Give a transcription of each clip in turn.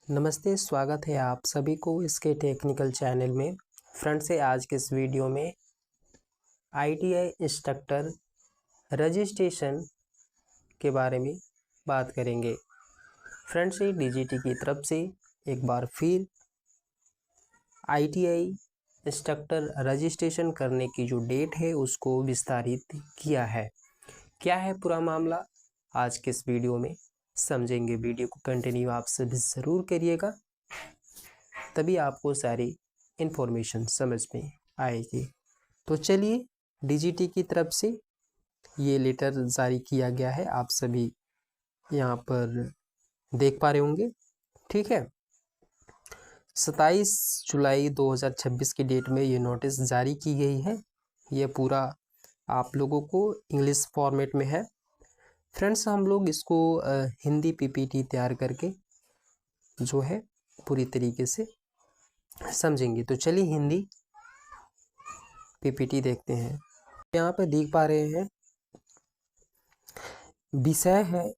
नमस्ते, स्वागत है आप सभी को इसके टेक्निकल चैनल में। फ्रेंड से आज के इस वीडियो में आईटीआई इंस्ट्रक्टर रजिस्ट्रेशन के बारे में बात करेंगे। फ्रेंड से डीजीटी की तरफ से एक बार फिर आईटीआई इंस्ट्रक्टर रजिस्ट्रेशन करने की जो डेट है उसको विस्तारित किया है। क्या है पूरा मामला, आज के इस वीडियो में समझेंगे। वीडियो को कंटिन्यू आप सभी ज़रूर करिएगा, तभी आपको सारी इन्फॉर्मेशन समझ में आएगी। तो चलिए, डीजीटी की तरफ से ये लेटर जारी किया गया है, आप सभी यहाँ पर देख पा रहे होंगे। ठीक है, 27 जुलाई 2026 की डेट में ये नोटिस जारी की गई है। ये पूरा आप लोगों को इंग्लिश फॉर्मेट में है। फ्रेंड्स, हम लोग इसको हिंदी पीपीटी तैयार करके जो है पूरी तरीके से समझेंगे। तो चलिए हिंदी पीपीटी देखते हैं। यहाँ पे देख पा रहे हैं, विषय है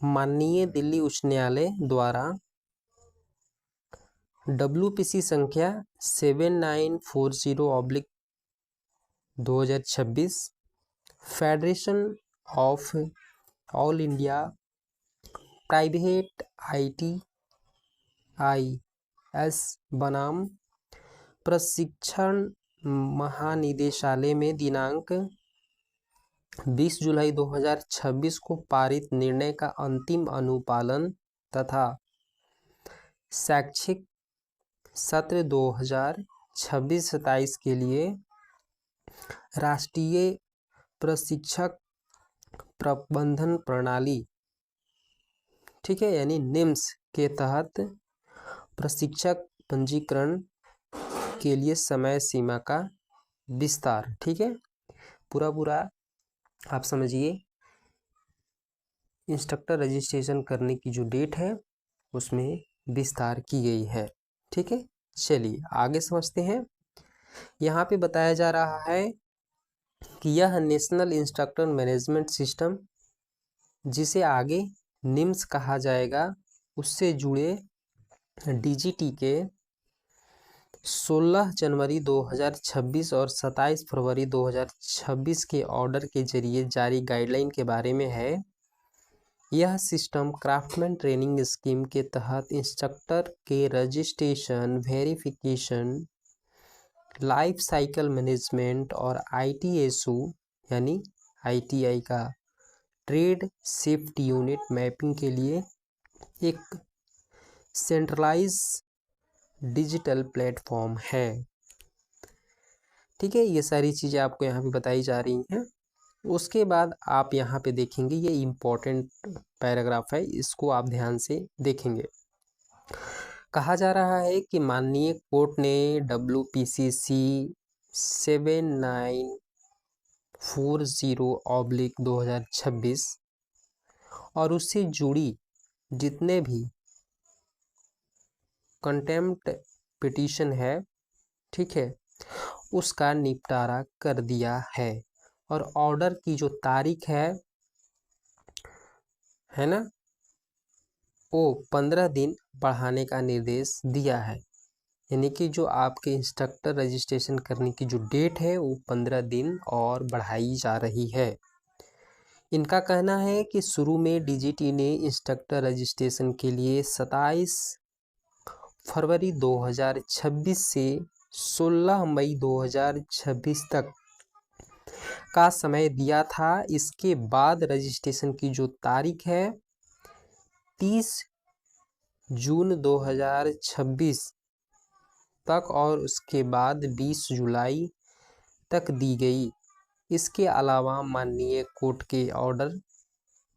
माननीय दिल्ली उच्च न्यायालय द्वारा WPC संख्या 7940/2026 federation of all India private ITIS बनाम प्रशिक्षण महानिदेशालय में दिनांक 20 जुलाई 2026 को पारित निर्णय का अंतिम अनुपालन तथा शैक्षिक सत्र 2026-27 के लिए राष्ट्रीय प्रशिक्षक प्रबंधन प्रणाली, ठीक है, यानी निम्स के तहत प्रशिक्षक पंजीकरण के लिए समय सीमा का विस्तार। ठीक है, पूरा आप समझिए। इंस्ट्रक्टर रजिस्ट्रेशन करने की जो डेट है उसमें विस्तार की गई है। ठीक है, चलिए आगे समझते हैं। यहाँ पे बताया जा रहा है कि यह नेशनल इंस्ट्रक्टर मैनेजमेंट सिस्टम, जिसे आगे निम्स कहा जाएगा, उससे जुड़े डीजीटी के 16 जनवरी 2026 और 27 फरवरी 2026 के ऑर्डर के जरिए जारी गाइडलाइन के बारे में है। यह सिस्टम क्राफ्टमैन ट्रेनिंग स्कीम के तहत इंस्ट्रक्टर के registration, verification, life cycle management और ITSU यानी ITI का ट्रेड सेफ्टी यूनिट मैपिंग के लिए एक सेंट्रलाइज डिजिटल प्लेटफॉर्म है। ठीक है, ये सारी चीज़ें आपको यहाँ पे बताई जा रही हैं। उसके बाद आप यहाँ पे देखेंगे, ये इम्पोर्टेंट पैराग्राफ है, इसको आप ध्यान से देखेंगे। कहा जा रहा है कि माननीय कोर्ट ने WPCC 7940/2026 और उससे जुड़ी जितने भी कंटेम्प्ट पिटीशन है, ठीक है, उसका निपटारा कर दिया है। और ऑर्डर की जो तारीख है ना, वो 15 दिन बढ़ाने का निर्देश दिया है। यानी कि जो आपके इंस्ट्रक्टर रजिस्ट्रेशन करने की जो डेट है वो 15 दिन और बढ़ाई जा रही है। इनका कहना है कि शुरू में डीजीटी ने इंस्ट्रक्टर रजिस्ट्रेशन के लिए 27 फरवरी 2026 से 16 मई 2026 तक का समय दिया था। इसके बाद रजिस्ट्रेशन की जो तारीख है 30 जून 2026 तक और उसके बाद 20 जुलाई तक दी गई। इसके अलावा माननीय कोर्ट के ऑर्डर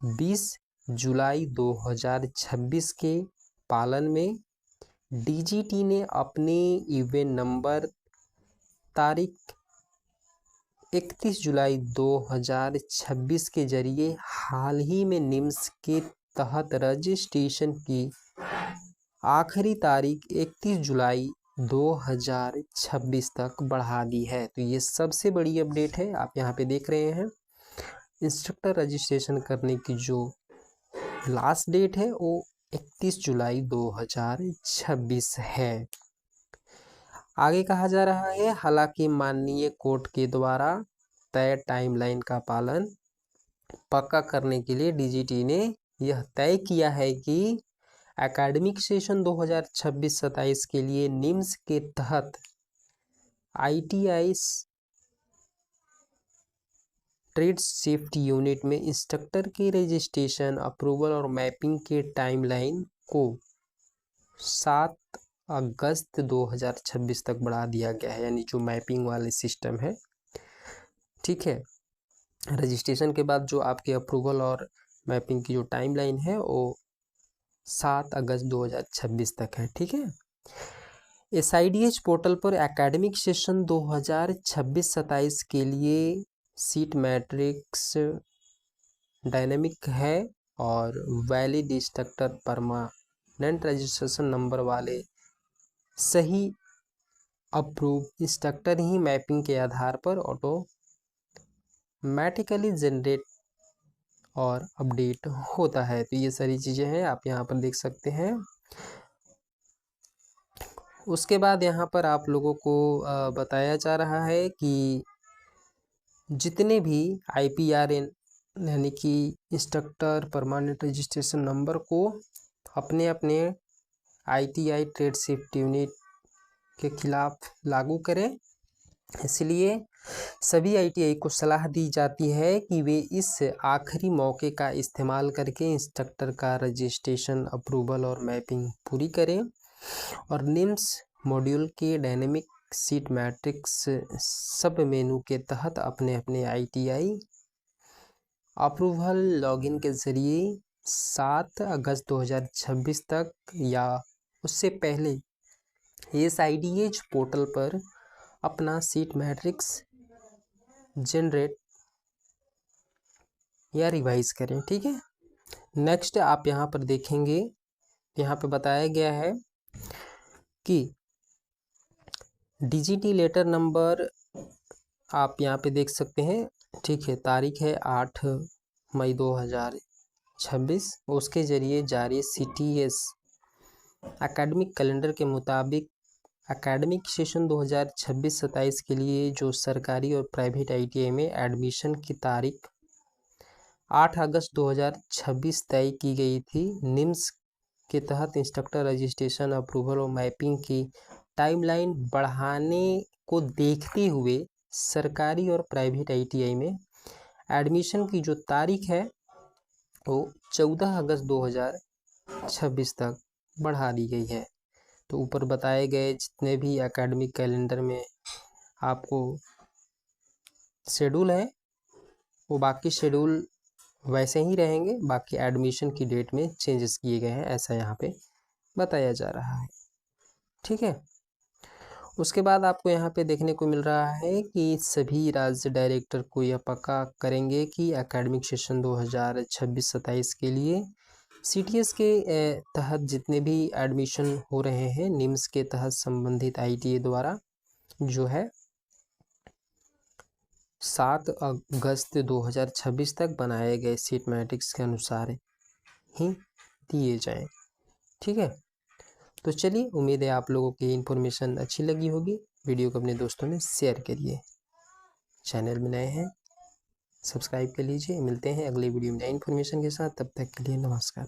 20 जुलाई 2026 के पालन में डीजीटी ने अपने इवेंट नंबर तारीख 31 जुलाई 2026 के जरिए हाल ही में निम्स के तहत रजिस्ट्रेशन की आखिरी तारीख 31 जुलाई 2026 तक बढ़ा दी है। तो ये सबसे बड़ी अपडेट है, आप यहाँ पे देख रहे हैं। इंस्ट्रक्टर रजिस्ट्रेशन करने की जो लास्ट डेट है वो 31 जुलाई 2026 है। आगे कहा जा रहा है, हालांकि माननीय कोर्ट के द्वारा तय टाइमलाइन का पालन पक्का करने के लिए डीजीटी ने यह तय किया है कि एकेडमिक सेशन 2026-27 के लिए निम्स के तहत आईटीआई ट्रेड सेफ्टी यूनिट में इंस्ट्रक्टर के रजिस्ट्रेशन, अप्रूवल और मैपिंग के टाइमलाइन को 7 अगस्त 2026 तक बढ़ा दिया गया है। यानी जो मैपिंग वाले सिस्टम है, ठीक है, रजिस्ट्रेशन के बाद जो आपके अप्रूवल और मैपिंग की जो टाइमलाइन है वो 7 अगस्त 2026 तक है। ठीक है, SIDH पोर्टल पर एकेडमिक सेशन 2026-27 के लिए सीट मैट्रिक्स डायनेमिक है और valid instructor permanent registration number वाले सही अप्रूव इंस्ट्रक्टर ही मैपिंग के आधार पर ऑटोमेटिकली जनरेट और अपडेट होता है। तो ये सारी चीज़ें हैं, आप यहाँ पर देख सकते हैं। उसके बाद यहाँ पर आप लोगों को बताया जा रहा है कि जितने भी IPRN यानी कि इंस्ट्रक्टर परमानेंट रजिस्ट्रेशन नंबर को अपने अपने ITI ट्रेड सेफ्टी यूनिट के खिलाफ लागू करें। इसलिए सभी ITI को सलाह दी जाती है कि वे इस आखिरी मौके का इस्तेमाल करके इंस्ट्रक्टर का रजिस्ट्रेशन, अप्रूवल और मैपिंग पूरी करें और निम्स मॉड्यूल के डायनेमिक सीट मैट्रिक्स सब मेनू के तहत अपने अपने ITI अप्रूवल लॉगिन के ज़रिए 7 अगस्त 2026 तक या उससे पहले SIDH पोर्टल पर अपना सीट मैट्रिक्स जनरेट या रिवाइज करें। ठीक है, नेक्स्ट आप यहाँ पर देखेंगे, यहाँ पे बताया गया है कि DGT लेटर नंबर आप यहाँ पे देख सकते हैं। ठीक है, तारीख है 8 मई 2026। उसके ज़रिए जारी CTS एकेडमिक कैलेंडर के मुताबिक एकेडमिक सेशन 2026-27 के लिए जो सरकारी और प्राइवेट ITI में एडमिशन की तारीख 8 अगस्त 2026 तय की गई थी। निम्स के तहत इंस्ट्रक्टर रजिस्ट्रेशन, अप्रूवल और मैपिंग की टाइमलाइन बढ़ाने को देखते हुए सरकारी और प्राइवेट ITI में एडमिशन की जो तारीख है वो 14 अगस्त 2026 तक बढ़ा दी गई है। तो ऊपर बताए गए जितने भी एकेडमिक कैलेंडर में आपको शेड्यूल है वो बाकी शेड्यूल वैसे ही रहेंगे, बाकी एडमिशन की डेट में चेंजेस किए गए हैं, ऐसा यहाँ पे बताया जा रहा है। ठीक है, उसके बाद आपको यहाँ पे देखने को मिल रहा है कि सभी राज्य डायरेक्टर को यह पक्का करेंगे कि एकेडमिक सेशन 2026-27 के लिए CTS के तहत जितने भी एडमिशन हो रहे हैं निम्स के तहत संबंधित ITI द्वारा जो है 7 अगस्त 2026 तक बनाए गए सीट मैट्रिक्स के अनुसार ही दिए जाएं। ठीक है, तो चलिए, उम्मीद है आप लोगों की इन्फॉर्मेशन अच्छी लगी होगी। वीडियो को अपने दोस्तों में शेयर करिए। चैनल में नए हैं सब्सक्राइब कर लीजिए। मिलते हैं अगले वीडियो में नई इन्फॉर्मेशन के साथ, तब तक के लिए नमस्कार।